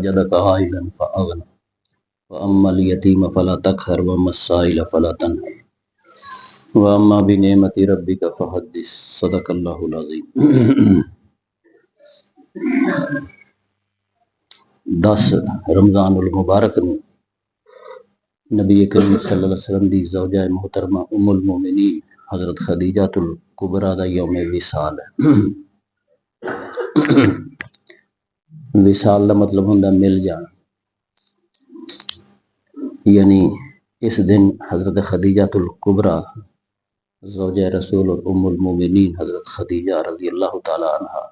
वजदक आइलन फअगना व अम्मल यतीम फला तकहर व मस्साइल फला तनहर व अम्मा बिनेमति रब्बिक फहद्दिस सदकल्लाहुल अज़ीम। 10 रमज़ानुल मुबारक में नबी करीम सल्लल्लाहु अलैहि वसल्लम दी ज़ौजा मोहतरमा उम्मुल मोमिनीन हज़रत खदीजातुल कुबरा दा यौम विसाल है। विसाल का मतलब होंदा मिल जाना, यानी इस दिन हज़रत खदीजातुल कुबरा ज़ौजा रसूल और उम्मुल मोमिनीन हज़रत खदीजा रज़ी अल्लाह तआला अन्हा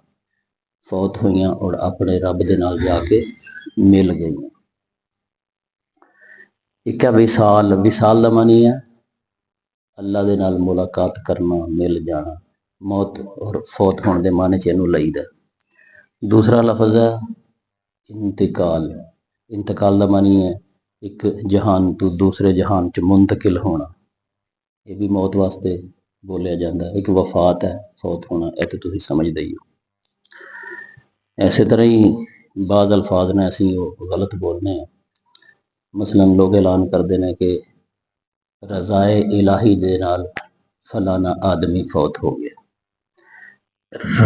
फौत हुई और अपने रब दे नाल जाके मिल गई। एक विसाल, विसाल का मानी है अल्लाह दे नाल मुलाकात करना, मिल जाना। मौत और फौत होने के माने च इनू लईदा। दूसरा लफज है इंतकाल। इंतकाल का मानी है एक जहान तो दूसरे जहान च मुंतकिल होना, ये भी मौत वास्ते बोलिया जाता है। एक वफात है, फौत होना, यह तो तुम समझते ही हो। ऐसे तरह ही बाद अल्फाज ने असी गलत बोलने हैं। मसलन लोग ऐलान करते हैं कि रज़ाए इलाही दे नाल फलाना आदमी फौत हो गया।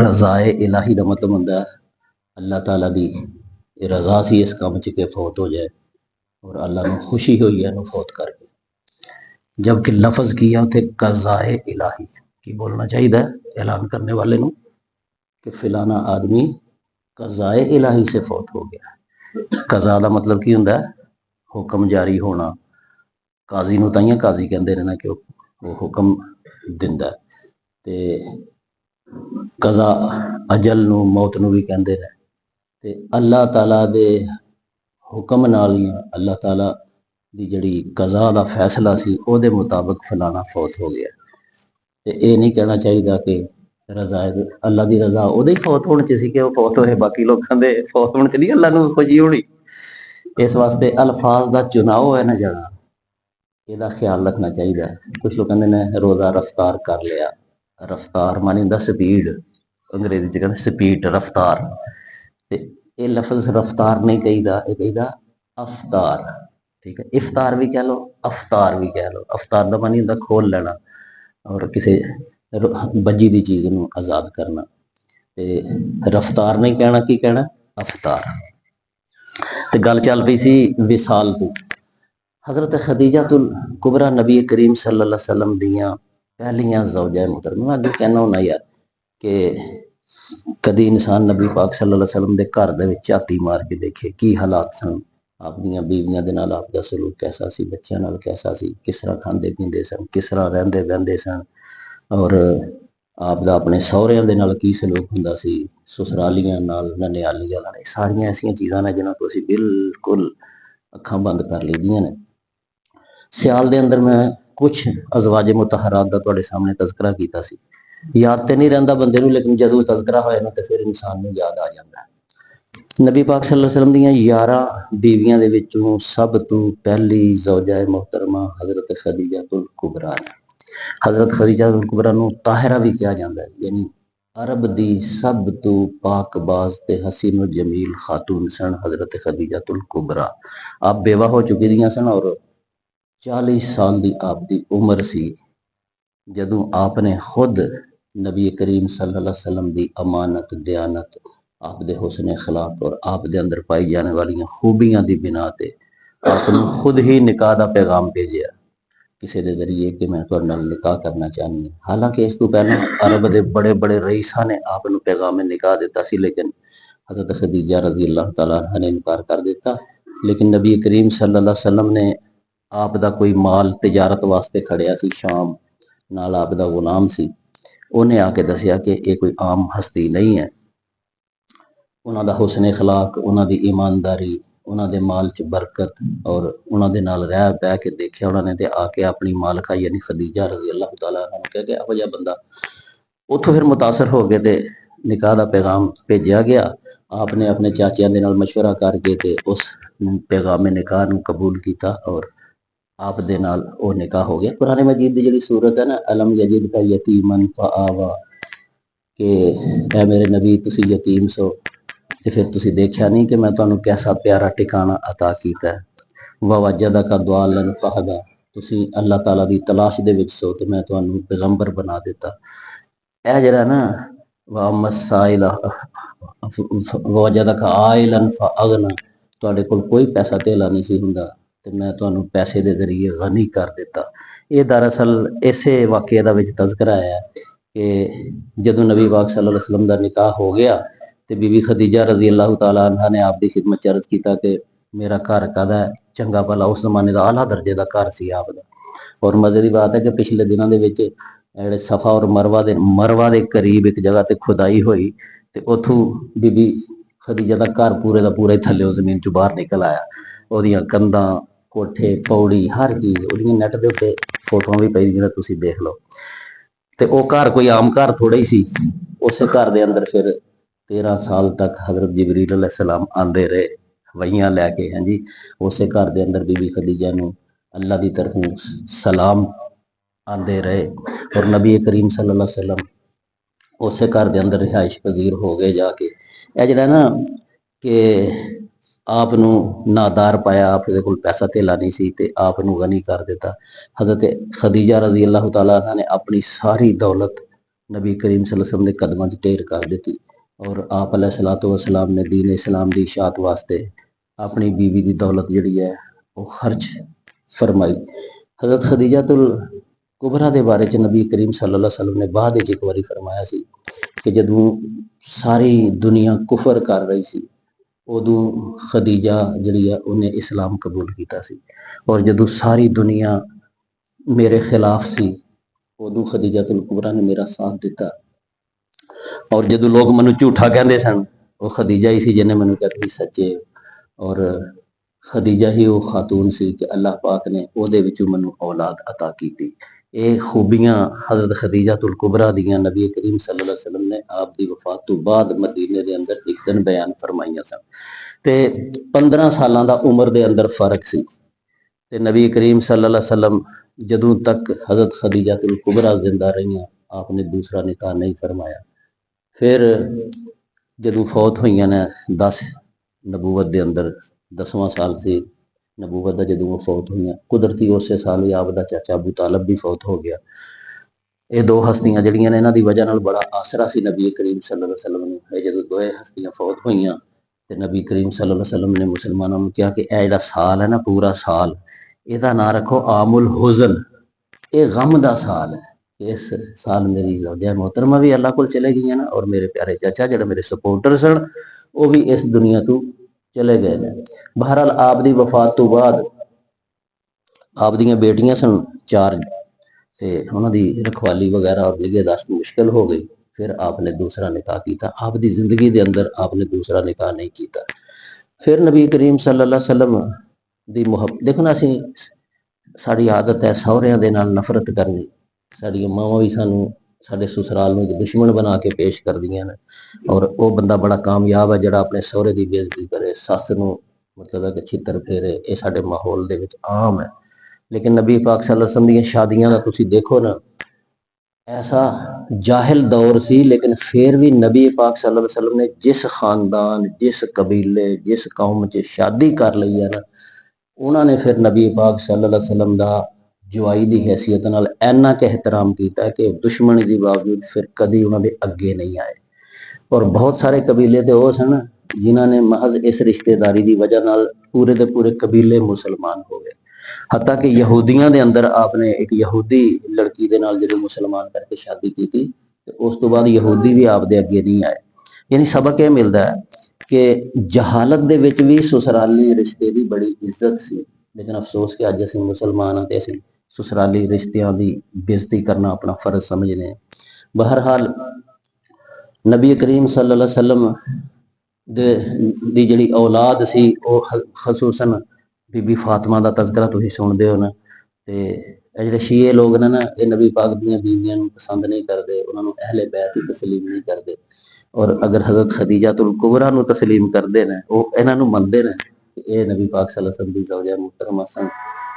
रज़ाए इलाही का मतलब होंदा है अल्लाह ताला की रज़ा सी इस काम च के फौत हो जाए और अल्लाह को खुशी हुई है फौत करके। जबकि लफज किया उसे कज़ाए इलाही की बोलना चाहिए ऐलान करने वाले को कि फिलाना आदमी कज़ाए इलाही से फौत हो गया। कज़ा का मतलब की होंदा है हुक्म जारी होना। काजी नूं ताइयां काजी कहते रहना कि वो हुक्म दिंदा है। ते कज़ा अजल नूं मौत नूं भी कहते हैं। ते अल्लाह ताला दे हुक्म नाल अल्लाह ताला दी जिहड़ी कज़ा दा फैसला सी उहदे मुताबिक फलाना फौत हो गया। ते ये नहीं कहना चाहिए कि रज़ा अल्लाह की रज़ा उहदे ही फौत होने च सी कि वो फौत होए, बाकी लोगों के फौत होने च नहीं अल्लाह नूं खुशी होनी। इस वास्ते अल्फाज का चुनाव है ना जरा, यदा ख्याल रखना चाहिए। कुछ लोग कहते हैं रोज़ा रफ्तार कर लिया। रफ्तार मानी होंदा स्पीड, अंग्रेजी च कहते स्पीड रफ्तार। ते ये लफज रफ्तार नहीं कहीदा, ये कहीदा अफ्तार। ठीक है, इफ्तार भी कह लो, अफ्तार भी कह लो। अफ्तार का मानी होंदा खोल लेना और किसी बजी दी चीज़ नूं आज़ाद करना। ते रफ्तार नहीं कहना, की कहना अफ्तार। तो गल चल रही सी विसाल की। हज़रत खदीजातुल कुबरा नबी करीम सल्लल्लाहु अलैहि वसल्लम दियां पहलियां ज़ौजा मोहतरमा। मैं अगे कहना होना यार कि कदी इंसान नबी पाक सल्लल्लाहु अलैहि वसल्लम के घर दे विच झाती मार के देखे की हालात सन, अपनियां बीवियां दे नाल आपदा सलूक कैसा सी, बच्चों नाल कैसा सी, किस तरह खांदे पींदे सन, किस तरह रहिंदे बहिंदे सन, और आपदा अपने सहुरियां दे नाल की सलूक हुंदा सी, ससुरालियां नाल, ननिहालियां नाल। सारियां ऐसियां चीज़ां ने जिन्हां तो असीं बिल्कुल अखां बंद कर लईदियां ने। सियाल दे अंदर मैं कुछ अज़वाज मुतहरात का तुहाडे सामने तज़करा कीता सी। याद तो नहीं रहिंदा बंदे नूं, लेकिन जदों तज़करा होए ना तो फिर इंसान नूं याद आ जाता है। नबी पाक सल्लल्लाहु अलैहि वसल्लम दियां 11 बीवियां दे विचों सब तो पहली ज़ौजा मोहतरमा हज़रत खदीजातुल कुबरा है। हज़रत खदीजातुल कुबरा नूं ताहिरा भी कहा जाता है, यानी अरब दी सब तो पाकबाज ते हसीन जमील खातून सन हज़रत खदीजातुल कुबरा। आप बेवा हो चुकी दियां सन और 40 साल की आपकी उम्र सी जदों आपने खुद नबी करीम सल्लल्लाहु अलैहि वसल्लम की अमानत, दयानत, आप दे हुस्न अखलाक और आप दे अंदर पाई जाने वाली खूबियां की बिना ते आपने खुद ही निकाह का पैगाम भेजा किसी के जरिए कि मैं तुहाडे नाल निकाह करना चाहनी है। हालांकि इस तो पहला अरब के बड़े बड़े रईसा ने आपको पैगाम निकाह दिता सी, लेकिन हज़रत खदीजा रज़ी अल्लाह तआला अन्हा ने इनकार कर दिता। लेकिन नबी करीम सल्लल्लाहु अलैहि वसल्लम ने आप दा कोई माल तिजारत वास्ते खड़िया सी, शाम नाल आप दा गुलाम सी, उन्हें आके दसिया कि ये कोई आम हस्ती नहीं है। उन्हों दा हुस्न अखलाक, उन्हों दी ईमानदारी, उन्हों दे माल च बरकत और उन्हों दे नाल रह बह के देखिया उन्होंने ते आके अपनी मालका यानी खदीजा रज़ी अल्लाह तआला अन्हा कह के इहो जिहा बंदा उथों फिर मुतासर हो गए ते निकाह का पैगाम भेजा गया। आपने अपने चाचिया के नाल मशवरा करके ते उस पैगाम निकाह नूं कबूल किया और आप दे नाल वो निकाह हो गया। कुरान मजीद की जिहड़ी सूरत है ना, अलम यजिद का यतीमन फआवा, के ऐ मेरे नबी तुसी यतीम सो ਤੇ ਫਿਰ ਤੁਸੀਂ ਦੇਖਿਆ ਨਹੀਂ ਕਿ ਮੈਂ ਤੁਹਾਨੂੰ ਕਿਹਦਾ ਪਿਆਰਾ ਟਿਕਾਣਾ ਅਤਾ ਕੀਤਾ ਹੈ। ਵਵਜਦਕ ਦਾਲਨ ਫਹਦਾ, ਤੁਸੀਂ ਅੱਲਾਹ ਤਾਲਾ ਦੀ ਤਲਾਸ਼ ਦੇ ਵਿੱਚ ਸੋ ਤੇ ਮੈਂ ਤੁਹਾਨੂੰ ਪੈਗੰਬਰ ਬਣਾ ਦਿੱਤਾ। ਇਹ ਜਿਹੜਾ ਨਾ ਵਮਸਾਇਲ ਵਜਦਕ ਆਇਲਨ ਫਅਗਨਾ, ਤੁਹਾਡੇ ਕੋਲ ਕੋਈ ਪੈਸਾ ਧੇਲਾ ਨਹੀਂ ਸੀ ਹੁੰਦਾ ਤੇ ਮੈਂ ਤੁਹਾਨੂੰ ਪੈਸੇ ਦੇ ਜ਼ਰੀਏ ਗਨੀ ਕਰ ਦਿੱਤਾ। ਇਹ ਦਰਅਸਲ ਇਸੇ ਵਾਕਿਆ ਦਾ ਵਿੱਚ ਤਜ਼ਕਰਾ ਆਇਆ ਕਿ ਜਦੋਂ ਨਬੀ ਪਾਕ ਸੱਲੱਲਾਹੁ ਅਲੈहि ਵਸੱਲਮ ਦਾ ਨਿਕਾਹ ਹੋ ਗਿਆ ਤੇ ਬੀਬੀ ਖਦੀਜਾ ਰਜ਼ੀ ਅੱਲਾਹੁ ਤਾਲਾ ਅਨਹਾ ਨੇ ਆਪ ਦੀ ਖਿਦਮਤ ਚ ਅਰਜ਼ ਕੀਤਾ ਕਿ ਮੇਰਾ ਘਰ ਕਾਹਦਾ ਚੰਗਾ ਭਲਾ, ਉਸ ਜ਼ਮਾਨੇ ਦਾ ਆਲਾ ਦਰਜੇ ਦਾ ਘਰ ਸੀ ਆਪ ਦਾ। ਔਰ ਮਜ਼ੇ ਦੀ ਬਾਤ ਹੈ ਕਿ ਪਿਛਲੇ ਦਿਨਾਂ ਦੇ ਵਿੱਚ ਜਿਹੜੇ ਸਫਾ ਔਰ ਮਰਵਾ ਦੇ ਕਰੀਬ ਇੱਕ ਜਗ੍ਹਾ ਤੇ ਖੁਦਾਈ ਹੋਈ ਤੇ ਉੱਥੋਂ ਬੀਬੀ ਖਦੀਜਾ ਦਾ ਘਰ ਪੂਰੇ ਦਾ ਪੂਰਾ ਹੀ ਥੱਲੇ ਜ਼ਮੀਨ ਚੋਂ ਬਾਹਰ ਨਿਕਲ ਆਇਆ। ਉਹਦੀਆਂ ਕੰਧਾਂ, ਕੋਠੇ, ਪੌੜੀ, ਹਰ ਚੀਜ਼ ਉਹਦੀਆਂ ਨੈਟ ਦੇ ਉੱਤੇ ਫੋਟੋਆਂ ਵੀ ਪਈ ਜਿਹੜਾ ਤੁਸੀਂ ਦੇਖ ਲਓ। ਤੇ ਉਹ ਘਰ ਕੋਈ ਆਮ ਘਰ ਥੋੜਾ ਹੀ ਸੀ। ਉਸੇ ਘਰ ਦੇ ਅੰਦਰ ਫਿਰ 13 ਸਾਲ ਤੱਕ ਹਜ਼ਰਤ ਜਿਬਰੀਲ अलैहिस्सलाम ਆਂਦੇ ਰਹੇ ਵਹੀਆਂ ਲੈ ਕੇ। ਹਾਂਜੀ, ਉਸੇ ਘਰ ਦੇ ਅੰਦਰ ਬੀਬੀ ਖਦੀਜਾ ਨੂੰ ਅੱਲਾ ਦੀ ਤਰਫੋਂ ਸਲਾਮ ਆਂਦੇ ਰਹੇ ਔਰ ਨਬੀ ਕਰੀਮ सल्लल्लाहु अलैहि वसल्लम ਉਸੇ ਘਰ ਦੇ ਅੰਦਰ ਰਿਹਾਇਸ਼ ਪਜ਼ੀਰ ਹੋ ਗਏ ਜਾ ਕੇ। ਇਹ ਜਿਹੜਾ ਨਾ ਕਿ ਆਪ ਨੂੰ ਨਾਦਾਰ ਪਾਇਆ, ਆਪ ਦੇ ਕੋਲ ਪੈਸਾ ਧੇਲਾ ਨਹੀਂ ਸੀ ਤੇ ਆਪ ਨੂੰ ਗਨੀ ਕਰ ਦਿੱਤਾ। ਹਜ਼ਰਤ ਖਦੀਜਾ ਰਜ਼ੀ ਅੱਲਾਹੁ ਤਾਲਾ ਅਨਹਾ ਨੇ ਆਪਣੀ ਸਾਰੀ ਦੌਲਤ ਨਬੀ ਕਰੀਮ सल्लल्लाहु अलैहि वसल्लम ਦੇ ਕਦਮਾਂ 'ਚ ਢੇਰ ਕਰ ਦਿੱਤੀ ਔਰ ਆਪ अलैहिस्सलातु वस्सलाम ਨੇ दीन इस्लाम ਦੀ इशाअत ਵਾਸਤੇ ਆਪਣੀ बीवी ਦੀ ਦੌਲਤ ਜਿਹੜੀ ਹੈ ਉਹ ਖਰਚ ਫਰਮਾਈ। हज़रत खदीजातुल कुबरा ਦੇ ਬਾਰੇ 'ਚ ਨਬੀ ਕਰੀਮ सल्लल्लाहु अलैहि वसल्लम ਨੇ ਬਾਅਦ ਵਿੱਚ ਇੱਕ ਵਾਰੀ ਫਰਮਾਇਆ ਸੀ ਕਿ ਜਦੋਂ ਸਾਰੀ ਦੁਨੀਆ ਕੁਫਰ ਕਰ ਰਹੀ ਸੀ ਉਦੋਂ ਖਦੀਜਾ ਜਿਹੜੀ ਆ ਉਹਨੇ ਇਸਲਾਮ ਕਬੂਲ ਕੀਤਾ ਸੀ ਔਰ ਜਦੋਂ ਸਾਰੀ ਦੁਨੀਆ ਮੇਰੇ ਖਿਲਾਫ ਸੀ ਉਦੋਂ ਖਦੀਜਾਤੁਲ ਕੁਬਰਾ ਨੇ ਮੇਰਾ ਸਾਥ ਦਿੱਤਾ ਔਰ ਜਦੋਂ ਲੋਕ ਮੈਨੂੰ ਝੂਠਾ ਕਹਿੰਦੇ ਸਨ ਉਹ ਖਦੀਜਾ ਹੀ ਸੀ ਜਿਹਨੇ ਮੈਨੂੰ ਕਿਹਾ ਤੁਸੀਂ ਸੱਚੇ। ਔਰ ਖਦੀਜਾ ਹੀ ਉਹ ਖਾਤੂਨ ਸੀ ਕਿ ਅੱਲਾਹ ਪਾਕ ਨੇ ਉਹਦੇ ਵਿੱਚੋਂ ਮੈਨੂੰ ਔਲਾਦ ਅਤਾ ਕੀਤੀ। ਇਹ ਖੂਬੀਆਂ ਹਜ਼ਰਤ ਖਦੀਜਾਤੁਲ ਕੁਬਰਾ ਦੀਆਂ ਨਬੀ ਕਰੀਮ सल्लल्लाहु अलैहि वसल्लम ने आप ਦੀ ਵਫਾਤ ਤੋਂ ਬਾਅਦ ਮਦੀਨੇ ਦੇ ਅੰਦਰ ਇੱਕ ਦਿਨ ਬਿਆਨ ਫਰਮਾਈਆਂ ਸਨ। ਤੇ 15 ਸਾਲਾਂ ਦਾ ਉਮਰ ਦੇ ਅੰਦਰ ਫਰਕ ਸੀ ਤੇ ਨਬੀ ਕਰੀਮ सल्लल्लाहु अलैहि वसल्लम ਜਦੋਂ ਤੱਕ हज़रत खदीजातुल कुबरा जिंदा रहियां आपने दूसरा निकाह नहीं फरमाया। फिर ਜਦੋਂ फौत ਹੋਈਆਂ ਨੇ 10 नबूवत ਦੇ ਅੰਦਰ 10ਵਾਂ ਸਾਲ ਸੀ नबूवत ਦਾ ਜਦੋਂ ਉਹ फौत ਹੋਈਆਂ, ਕੁਦਰਤੀ ਉਸੇ ਸਾਲ ਹੀ ਆਪ ਦਾ ਚਾਚਾ ਅਬੂ ਤਾਲਬ ਵੀ फौत ਹੋ ਗਿਆ। ਇਹ ਦੋ ਹਸਤੀਆਂ ਜਿਹੜੀਆਂ ਨੇ ਇਹਨਾਂ ਦੀ ਵਜ੍ਹਾ ਨਾਲ ਬੜਾ ਆਸਰਾ ਸੀ ਨਬੀ ਕਰੀਮ सल्लल्लाहु अलैहि वसल्लम ਨੂੰ। ਇਹ ਜਦੋਂ ਦੋਏ ਹਸਤੀਆਂ फौत ਹੋਈਆਂ ਤੇ ਨਬੀ ਕਰੀਮ सल्लल्लाहु अलैहि वसल्लम ਨੇ ਮੁਸਲਮਾਨਾਂ ਨੂੰ ਕਿਹਾ ਕਿ ਇਹ ਜਿਹੜਾ ਸਾਲ ਹੈ ਨਾ ਪੂਰਾ ਸਾਲ ਇਹਦਾ ਨਾਂ ਰੱਖੋ ਆमुल हुज़न, ਇਹ गम ਦਾ ਸਾਲ ਹੈ। ਇਸ ਸਾਲ ਮੇਰੀ ਜ਼ੌਜਾ मोहतरमा भी अल्लाह ਕੋਲ ਚਲੇ ਗਈਆਂ ਨਾ ਔਰ ਮੇਰੇ ਪਿਆਰੇ ਚਾਚਾ ਜਿਹੜੇ ਮੇਰੇ ਸਪੋਰਟਰ ਸਨ ਉਹ ਵੀ ਇਸ ਦੁਨੀਆ ਤੋਂ ਚਲੇ ਗਏ ਨੇ। ਬਹਰਾਲ ਆਪ ਦੀ ਵਫਾਤ ਤੋਂ ਬਾਅਦ ਆਪ ਦੀਆਂ ਬੇਟੀਆਂ ਸਨ 4 ਤੇ ਉਹਨਾਂ ਦੀ ਰਖਵਾਲੀ ਵਗੈਰਾ ਔਰ ਨਿਗਹਿਦਾਸ਼ਤ ਮੁਸ਼ਕਿਲ ਹੋ ਗਈ। ਫਿਰ आपने दूसरा निकाह किया। आप दी जिंदगी के अंदर आपने दूसरा निकाह नहीं किया। फिर नबी करीम सल्लल्लाहु अलैहि वसल्लम दी मुहब्बत देखो ना, ਅਸੀਂ ਸਾਡੀ ਆਦਤ ਹੈ ਸਹੁਰਿਆਂ ਦੇ ਨਾਲ ਨਫ਼ਰਤ ਕਰਨੀ। ਸਾਡੀਆਂ ਮਾਵਾਂ ਵੀ ਸਾਨੂੰ ਸਾਡੇ ਸਸੁਰਾਲ ਨੂੰ ਇੱਕ ਦੁਸ਼ਮਣ ਬਣਾ ਕੇ ਪੇਸ਼ ਕਰਦੀਆਂ ਨੇ ਔਰ ਉਹ ਬੰਦਾ ਬੜਾ ਕਾਮਯਾਬ ਹੈ ਜਿਹੜਾ ਆਪਣੇ ਸਹੁਰੇ ਦੀ ਬੇਇੱਜ਼ਤੀ ਕਰੇ, ਸੱਸ ਨੂੰ ਮਤਲਬ ਹੈ ਕਿ ਛਿੱਤਰ ਫੇਰੇ। ਇਹ ਸਾਡੇ ਮਾਹੌਲ ਦੇ ਵਿੱਚ ਆਮ ਹੈ। ਲੇਕਿਨ ਨਬੀ ਪਾਕ ਸੱਲੱਲਾਹੁ अलैहि वसल्लम ਦੀਆਂ ਸ਼ਾਦੀਆਂ ਦਾ ਤੁਸੀਂ ਦੇਖੋ ਨਾ, ऐसा जाहिल दौर सी लेकिन फिर भी नबी पाक सल्लल्लाहु अलैहि वसल्लम ने जिस खानदान, जिस कबीले, जिस कौम च शादी कर ली है ना, उन्होंने फिर नबी पाक सल्लल्लाहु अलैहि वसल्लम का जवाई की हैसियत नाल इन्ना क एहतराम किया कि दुश्मन के बावजूद फिर कभी उन्होंने अगे नहीं आए। और बहुत सारे कबीले तो वो सन जिन्होंने महज इस रिश्तेदारी की वजह नाल पूरे के पूरे कबीले मुसलमान हो गए। हत्ता कि यहूदियों के अंदर आपने एक यहूदी लड़की के नाल जो मुसलमान करके शादी की थी तो उस तो बाद यहूदी भी आप दे अगे नहीं आए। यानी सबक यह मिलता है कि जहालत दे विच भी ससुराली रिश्ते की बड़ी इज्जत सी, लेकिन अफसोस कि अज असीं मुसलमान हाँ ते असीं ससुराली रिश्तियां की बेइज्जती करना अपना फर्ज समझने। बहरहाल नबी करीम सल्लल्लाहु अलैहि वसल्लम दी जिहड़ी औलाद सी वो खसूसन बीबी फातिमा का तज़करा तुसीं सुनते हो ना, तो ये जिहड़े शीए लोग ने ना ये नबी पाक दीयां बीवियां नूं पसंद नहीं करते, उन्होंने अहले बैत ही तस्लीम नहीं करते। और अगर हज़रत खदीजातुल कुबरा नूं तस्लीम करते हैं वो इन्हां नूं मनदे ने कि ये नबी पाक सल्लल्लाहु अलैहि वसल्लम दी ज़ौजा मुहतरमा सन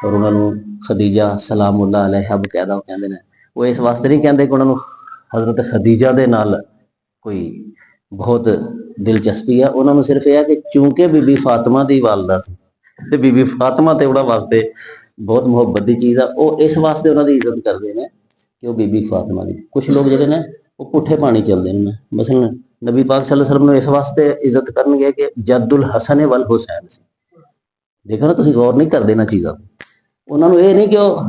और उन्होंने खदीजा सलामुल्लाह अलैहा बकायदा कहते हैं। वो इस वास्ते नहीं कहते कि उन्होंने हज़रत खदीजा दे नाल कोई ਬਹੁਤ ਦਿਲਚਸਪੀ ਆ ਉਹਨਾਂ ਨੂੰ। ਸਿਰਫ ਇਹ ਆ ਕਿ ਚੂੰਕਿ ਬੀਬੀ ਫਾਤਿਮਾ ਦੀ ਵਾਲਦਾ ਸੀ ਤੇ ਬੀਬੀ ਫਾਤਿਮਾ ਤੇ ਉਹਨਾਂ ਵਾਸਤੇ ਬਹੁਤ ਮੁਹੱਬਤ ਦੀ ਚੀਜ਼ ਆ, ਉਹ ਇਸ ਵਾਸਤੇ ਉਹਨਾਂ ਦੀ ਇੱਜ਼ਤ ਕਰਦੇ ਨੇ ਕਿ ਉਹ ਬੀਬੀ ਫਾਤਿਮਾ ਦੀ। ਕੁਝ ਲੋਕ ਜਿਹੜੇ ਨੇ ਉਹ ਪੁੱਠੇ ਪਾਣੀ ਚੱਲਦੇ ਨੇ। ਮਸਲਨ ਨਬੀ ਪਾਕ ਸੱਲੱਲਾਹੁ ਅਲੈहि ਵਸੱਲਮ ਨੂੰ ਇਸ ਵਾਸਤੇ ਇੱਜ਼ਤ ਕਰਨਗੇ ਕਿ ਜੱਦੁਲ ਹਸਨ ਵਲ ਹੁਸੈਨ ਸੀ। ਦੇਖੋ ਨਾ, ਤੁਸੀਂ ਗੌਰ ਨਹੀਂ ਕਰਦੇ ਇਹਨਾਂ ਚੀਜ਼ਾਂ ਤੇ। ਉਹਨਾਂ ਨੂੰ ਇਹ ਨਹੀਂ ਕਿ ਉਹ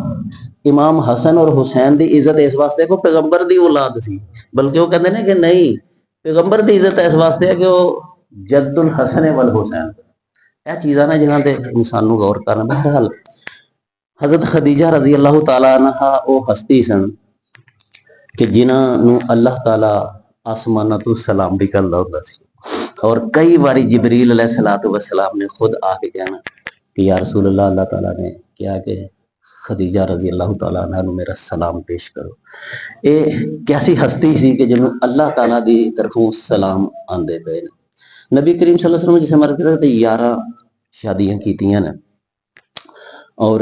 ਇਮਾਮ ਹਸਨ ਔਰ ਹੁਸੈਨ ਦੀ ਇੱਜ਼ਤ ਇਸ ਵਾਸਤੇ ਕਿ ਉਹ ਪੈਗੰਬਰ ਦੀ ਔਲਾਦ ਸੀ, ਬਲਕਿ ਉਹ ਕਹਿੰਦੇ ਨੇ ਕਿ ਨਹੀਂ, ਪੈਗੰਬਰ ਦੀ ਇੱਜ਼ਤ ਇਸ ਵਾਸਤੇ ਹੈ ਕਿ ਉਹ ਜੱਦੁਲ ਹਸਨ ਵਲ ਹੁਸੈਨ। ਇਹ ਚੀਜ਼ਾਂ ਨੇ ਜਿਨ੍ਹਾਂ ਤੇ ਇਨਸਾਨ ਨੂੰ ਗੌਰ ਕਰਨਾ। ਬਹਰਹਾਲ हजरत खदीजा रजी अल्लाह तआला अन्हा वो हस्ती सन कि जिन्होंने अल्लाह ताला आसमाना तो सलाम भी करता होता सी, और कई बारी जिबरील अलैहिस्सलातु वस्सलाम ने खुद आके कहना कि या रसूल अल्लाह, अल्लाह ताला ने क्या कि खदीजा रजी अल्लाह तआला अन्हा नूं मेरा सलाम पेश करो। ये कैसी हस्ती सी कि जिन्हों अल्लाह ताला दी तरफों सलाम आंदे पे। नबी करीम सल्लल्लाहु अलैहि वसल्लम जिसे मर्द करते 11 शादियां कीतियां ने, और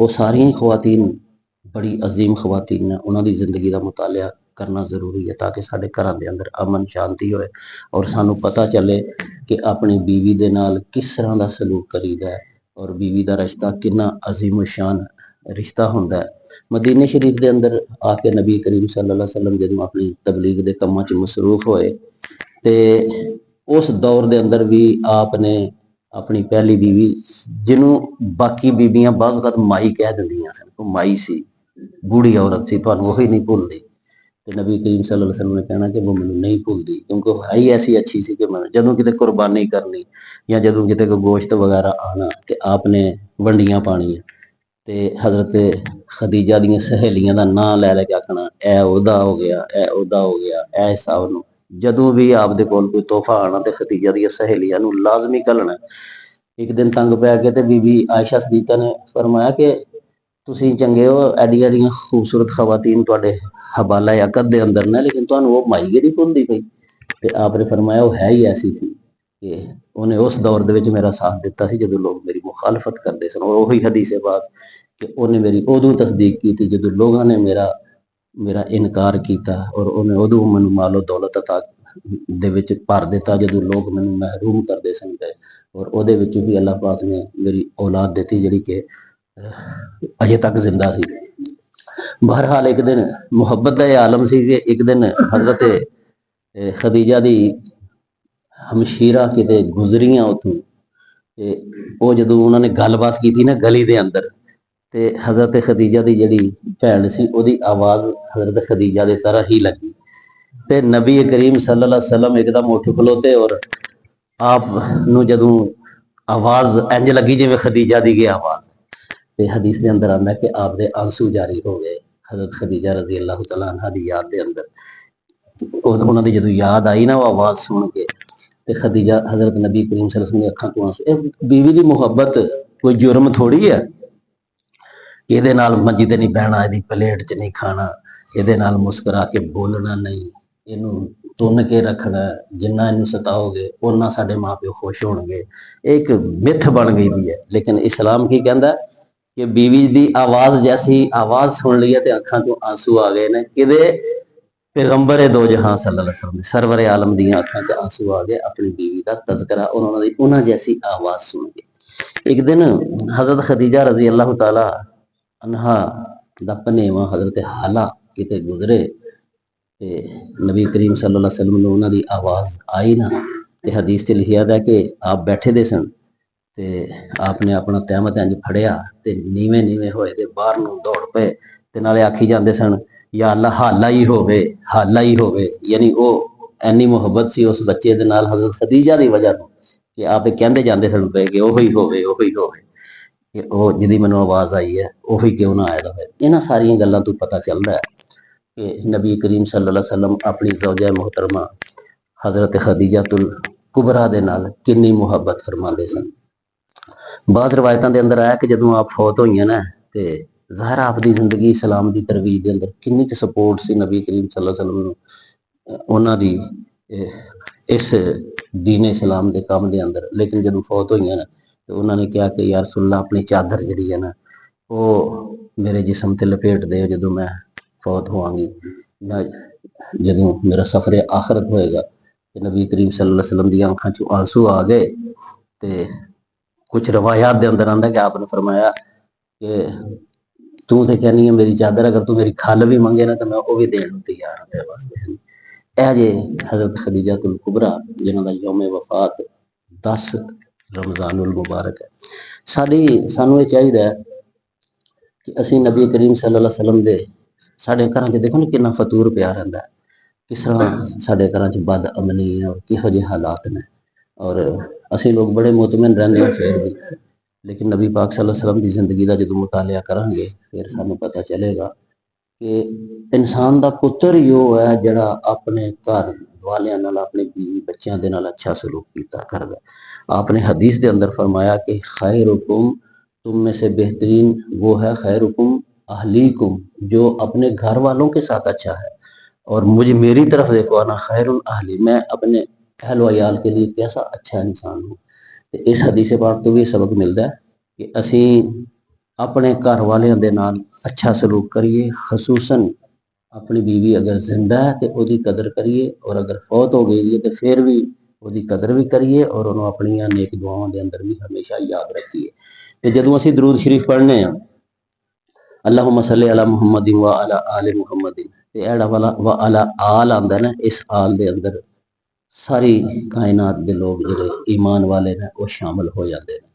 वो सारिया खवातीन बड़ी अजीम खवातीन ने। उन्होंने जिंदगी का मुतालिया करना जरूरी है ताकि साढ़े घर के अंदर अमन शांति होए और सानू पता चले कि अपनी बीवी के नाल किस तरह का सलूक करीदा है और बीवी का रिश्ता कितना अजीम शान रिश्ता होंदा है। मदीने शरीफ के अंदर आके नबी करीम सल्लल्लाहु अलैहि वसल्लम जदों अपनी तबलीग के कामों च मसरूफ होए तो उस दौर के अंदर भी आपने अपनी पहली बीवी, जिन्हों बाकी बीबियां बाद वक्त माई कह दिंदियां सन, वो माई सी, बूढ़ी औरत सी, तुहानूं वही नहीं भुलदी। ते नबी करीम सल्लल्लाहु अलैहि वसल्लम ने कहना कि वो मैनूं नहीं भुलदी, क्योंकि वो है ही ऐसी अच्छी सी कि मैं जदों किते कुर्बानी करनी या जदों किते कोई गोश्त वगैरह आना ते आपने वंडियां पाणियां ते हजरत खदीजा दी सहेलियां दा नां लै लै के आखना ए ओदा हो गया, ए ओदा हो गया, ए हिसाब नूं। जदों भी आपदे कोल कोई तोहफा आना ते खदीजा दी सहेलियां नूं लाजमी घल्लना। एक दिन तंग पै के ते बीबी आयशा सदीका ने फरमाया कि तुसीं चंगे हो, एडियां एडियां खूबसूरत खवातीन तुहाडे हवाला अकद दे अंदर ने, लेकिन तुहानूं वो माई गै नहीं भुलदी पई। ते आपने फरमाया वो है ही ऐसी थी कि उन्हें उस दौर दे विच मेरा साथ दिता सी जदों लोग मेरी मुखालफत करते सन। और वही हदीस है बात कि उन्हें मेरी उदों तस्दीक की थी जदों लोगों ने मेरा मेरा इनकार किया, और उन्हें उदों मैनूं मालो दौलत अता दे विच भर दिता जदों लोग मैनूं महरूम करते सन। और ਉਹਦੇ ਵਿੱਚ भी अल्लाह पाक ने मेरी औलाद दी जिहड़ी कि अजे तक जिंदा सी। बहरहाल एक दिन मुहब्बत का आलम सी कि एक दिन हजरत खदीजा दी हमशीरा किते गुजरियां उतों, वो जदों उन्होंने गलबात की थी ना गली दे अंदर, ते हजरत खदीजा दी जिहड़ी भैन सी ओदी आवाज़ हजरत खदीजा दे तरह ही लगी। ते नबी करीम सल्लल्लाहु अलैहि वसल्लम एकदम उठ खलोते और आप जदों आवाज इंज लगी जिवें खदीजा दी गई आवाज, ते हदीस के अंदर आंदा कि आपदे आंसू जारी हो गए हजरत खदीजा रजी अल्लाह तआला अन्हा दी याद के अंदर। उन्हां दी जदों याद आई ना वो आवाज सुन के, ते खदीजा हजरत नबी करीम सल्लल्लाहु अलैहि वसल्लम दी अखां तो आंसू। बीवी दी मुहब्बत कोई जुर्म थोड़ी है कि इहदे नाल मंजी ते नहीं बहना, इहदी प्लेट च नहीं खाना, इहदे नाल मुस्कुरा के बोलना नहीं, इहनूं तुन के रखना, जिन्ना इनू सताओगे उन्ना साडे माँ प्यो खुश होणगे। एक मिथ बन गई दी है। लेकिन इस्लाम की कहता कि बीवी दी आवाज जैसी आवाज सुन ली है तो अखां चों आंसू आ गए ने किदे पैगंबर दो जहां सल्लल्लाहु अलैहि वसल्लम सरवर आलम दी अखां च आंसू आ गए अपनी बीवी का तज़किरा उन्हां जैसी आवाज सुन के। एक दिन हजरत खदीजा रजी अल्लाह तआला अन्हा दा भनेवा हजरत हाला किते गुजरे, नबी करीम सल्लल्लाहु अलैहि वसल्लम ने उन्होंने आवाज़ आई ना, तो हदीस से लिखा था कि आप बैठे दे सन, ते आपने अपना तहमत इंज फड़िया ते नीवें नीवें होए ते बाहर नूं दौड़ पे, ते नाले आखी जाते सन या अल्लाह हाला ही होवे, हाला ही होवे। यानी वो इन्नी मुहब्बत सी उस बच्चे दे नाल हजरत खदीजा की वजह तो कि आप कहते जाते सन पे कि ओही होवे, ओही होवे, कि वो जिहदी मैनूं आवाज़ आई है ओही क्यों ना आया होवे। इन्हां सारियां गल्लां तो पता चलता है कि नबी करीम सल्लल्लाहु अलैहि वसल्लम अपनी ज़ौजा मोहतरमा हजरत खदीजातुल कुबरा दे नाल कितनी मुहब्बत फरमाते सन। बाज़ रवायतों के अंदर आया कि जदों आप फौत होई ना तो ज़ाहिर आपकी जिंदगी इस्लाम की तरवीज के अंदर कितनी क सपोर्ट सी नबी करीम सल्लल्लाहु अलैहि वसल्लम नूं उन्हां दी इस दीन इस्लाम के काम के अंदर। लेकिन जदों फौत होई ना तो उन्होंने कहा कि या रसूल अल्लाह अपनी चादर जिहड़ी है ना वो मेरे जिस्म ते लपेट दे जदों मैं फौत होवांगी, मैं जदों मेरा सफर आखरत होएगा कि नबी करीम सल्लल्लाहु अलैहि वसल्लम दी आंखां चों आंसू आ गए। ते कुछ रवायात दे अंदर आंदा कि आपने फरमाया कि तू ते कहनी है मेरी चादर, अगर तू मेरी खल भी मंगे ना तो मैं वो भी देने नूं तैयार हां तेरे वास्ते। ਇਹ ਜੇ हज़रत खदीजतुल कुबरा जिन्हां दा यौमे वफात 10 रमज़ानुल मुबारक है। ਸਾਨੂੰ ਇਹ ਚਾਹੀਦਾ ਹੈ ਕਿ ਅਸੀਂ ਨਬੀ ਕਰੀਮ ਸੱਲੱਲਾਹੁ ਅਲੈहि ਵਸੱਲਮ ਦੇ ਸਾਡੇ ਘਰਾਂ 'ਚ ਦੇਖੋ ਨਾ ਕਿੰਨਾ ਫਤੂਰ ਪਿਆ ਰਹਿੰਦਾ ਹੈ, ਕਿਸ ਤਰ੍ਹਾਂ ਸਾਡੇ ਘਰਾਂ 'ਚ ਬਦ ਅਮਨੀ ਹੈ ਔਰ ਕਿਹੋ ਜਿਹੇ ਹਾਲਾਤ ਨੇ। ਔਰ ਅਸੀਂ ਲੋਕ ਬੜੇ ਮੁਤਮਿਨ ਰਹਿੰਦੇ ਹਾਂ ਫਿਰ ਵੀ, ਲੇਕਿਨ ਨਬੀ ਪਾਕ ਸੱਲੱਲਾਹੁ ਅਲੈहि ਵਸੱਲਮ ਦੀ ਜ਼ਿੰਦਗੀ ਦਾ ਜਦੋਂ ਮੁਤਾਲਿਆ ਕਰਾਂਗੇ ਫਿਰ ਸਾਨੂੰ ਪਤਾ ਚੱਲੇਗਾ ਕਿ ਇਨਸਾਨ ਦਾ ਪੁੱਤਰ ਹੀ ਉਹ ਹੈ ਜਿਹੜਾ ਆਪਣੇ ਘਰ ਵਾਲਿਆਂ ਨਾਲ, ਆਪਣੇ बीवी बच्चों के नाल अच्छा सलूक कीता करदा। आपने हदीस के अंदर फरमाया कि खैरुकुम, तुम में से बेहतरीन वो है खैरुकुम अहलीकुम, जो अपने घर वालों के साथ अच्छा है। और मुझे मेरी तरफ देखो, आना खैरुल अहली, मैं अपने अहल वयाल के लिए कैसा अच्छा इंसान हूँ। तो इस हदीस पाक तो भी सबक मिलता है कि असी अपने घर वालियां दे नाल अच्छा सलूक करिए, खसूसन अपनी बीवी अगर जिंदा है तो उसकी कदर करिए, और अगर फौत हो गई है तो फिर भी उसकी कदर भी करिए और उन्होंने अपनी नेक दुआओं के अंदर भी हमेशा याद रखिए। तो जदों असीं दरूद शरीफ पढ़ने हैं अल्लाहुम्मा सल्ली अला मुहम्मदिन व अला आले मुहम्मदिन, ते एड़ा वाला व अला आल आंदा ना, इस आल दे अंदर सारी कायनात दे लोग जिहड़े ईमान वाले ने वो शामिल हो जाते हैं।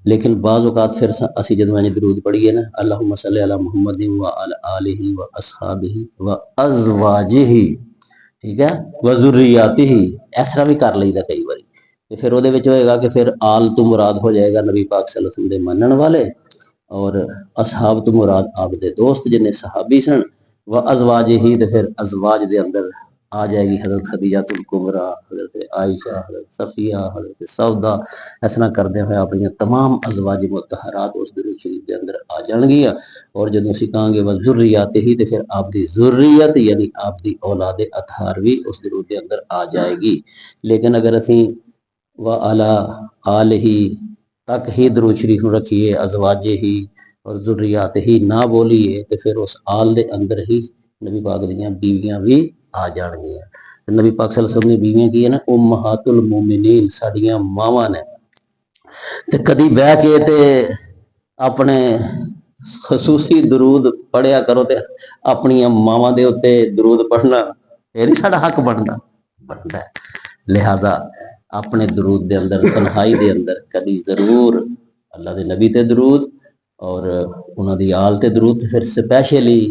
लेकिन बाज़ औक़ात फिर असीं जदों इंज दरूद पढ़ीए ना अल्लाहुम्मा सल्ली अला मुहम्मदिन व अला आलिहि व अस्हाबिहि व अज़वाजिहि, ठीक है, व ज़ुर्रियातिहि, इस तरह भी कर लईदा कई बारी। ते फिर ਉਹਦੇ ਵਿੱਚ होएगा कि फिर आल तो मुराद हो जाएगा नबी पाक सल्लल्लाहु अलैहि वसल्लम दे मनण वाले, और असहाब तो मुराद आप दे दोस्त जिन्हें सहाबी सन, व अज़वाजिही ते फिर अज़वाज दे अंदर आ जाएगी हज़रत खदीजतुल कुबरा, हज़रत आयशा, हज़रत सफिया, हज़रत सौदा। इस तरह करते हुए अपनी तमाम अज़वाज मुतहरात उस दरूद शरीफ के अंदर आ जाएंगियां। और जब असीं कहांगे व ज़ुर्रियातिही ते फिर आपकी ज़ुर्रियत यानी आपकी औलाद अतहार भी उस दरूद के अंदर आ जाएगी। लेकिन अगर असीं व अला आलिही तक ही दरूद शरीफ रखिए, अज़वाजिही और ज़ुर्रियातिही ना बोलिए, तो फिर उस आल दे अंदर ही नबी पाक दीयां बीवियां भी आ जाणगियां। नबी पाक सल्लल्लाहु अलैहि वसल्लम दी बीवियां की है ना, उम्महातुल मोमिनीन, साडियां मावां ने। ते कदी बह के ते अपने खसूसी दरूद पढ़िया करो, ते अपनियां मावां दे उत्ते दरूद पढ़ना ये नहीं साडा हक बनदा है। लिहाजा अपने दरूद दे अंदर, तन्हाई दे अंदर कदी जरूर अल्लाह दे नबी ते दरूद और उन्हां दी आल ते दरूद, फिर स्पैशली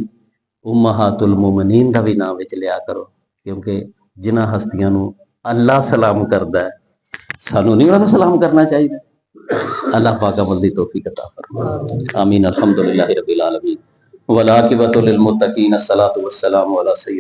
उम्महातुल मोमिनीन का भी नाम विच लिया करो, क्योंकि जिन्हां हस्तियां नूं अल्लाह सलाम करदा है सानू नहीं उन्हां नूं सलाम करना चाहिए। अल्लाह पाक अमल दी तौफीक अता फरमाए। आमीन। अल्हम्दुलिल्लाहि रब्बिल आलमीन वल आकिबतु लिल मुत्तकीन। अस्सलातु वस्सलामु अला सय्यिद